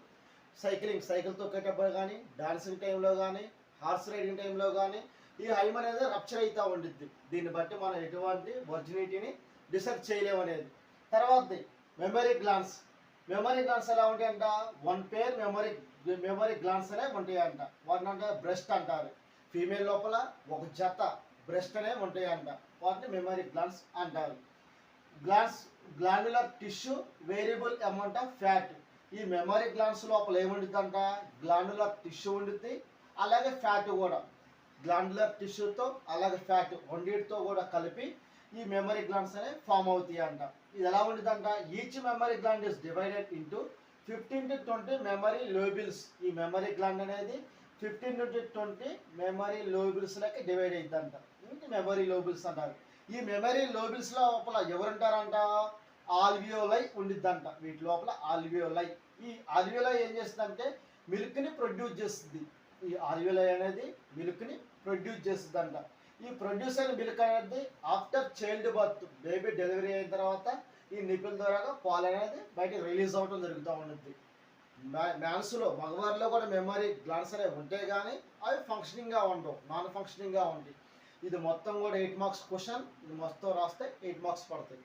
సైకిల్ తొక్కేటప్పుడు కానీ, డాన్సింగ్ టైంలో కానీ, హార్స్ రైడింగ్ టైంలో కానీ ఈ హైమెన్ అనేది రప్చర్ అవుతూ ఉండిద్ది. దీన్ని బట్టి మనం ఎటువంటి ఒరిజినేటిని డిసైడ్ చేయలేము అనేది. తర్వాత మెమరీ గ్లాండ్స్. మెమరీ గ్లాండ్స్ ఎలా ఉంటాయంట, వన్ పేర్ మెమరీ గ్లాండ్స్ అనేవి ఉంటాయంట. వాటిని అంటే బ్రెస్ట్ అంటారు. ఫీమేల్ లోపల ఒక జత బ్రెస్ట్ అనేవి ఉంటాయంట, వాటిని మెమరీ గ్లాండ్స్ అంటారు. Glandular tissue variable amount of fat. ఈ మెమరీ గ్లాండ్స్ లోపల ఏముండిద్దంట, గ్లాండులర్ టిష్యూ ఉండిద్ది, అలాగే ఫ్యాట్ కూడా. గ్లాండులర్ టిష్యూతో అలాగే ఫ్యాట్ రెండింటితో కూడా కలిపి ఈ మెమరీ గ్లాండ్స్ అనేవి ఫామ్ అవుతాయి అంట. ఇది ఎలా ఉండిద్దంట, each memory gland is divided into 15 to 20 memory lobules. ఈ మెమరీ గ్లాండ్ అనేది 15 to 20 మెమరీ లోబ్యూల్స్ లకి డివైడ్ అవుతుందంట. ఇది మెమరీ లోబ్యూల్స్ అంటారు. ఈ మెమరీ లోబ్యూల్స్ లోపల ఎవరుంటారంట, ఆల్వియోలై ఉండిద్దంట. వీటి లోపల ఆల్వియోలై. ఈ ఆల్వియోలై ఏం చేస్తుందంటే మిల్క్ని ప్రొడ్యూస్ చేస్తుంది. ఈ ఆల్వియోలై అనేది మిల్క్ని ప్రొడ్యూస్ చేస్తుందంట. ఈ ప్రొడ్యూస్ అయిన మిల్క్ అనేది after child birth, baby delivery అయిన తర్వాత ఈ నిపుల్ ద్వారా పాలు అనేది బయటకు రిలీజ్ అవ్వడం జరుగుతూ ఉంటుంది. మ్యాన్స్లో, మగవారిలో కూడా మెమరీ గ్లాండ్స్ అనేవి ఉంటాయి, కానీ అవి ఫంక్షనింగ్గా ఉండవు, నాన్ ఫంక్షనింగ్గా ఉంటాయి. ఇది మొత్తం కూడా 8 మార్క్స్ క్వశ్చన్. ఇది మొత్తం రాస్తే 8 మార్క్స్ పడతాయి.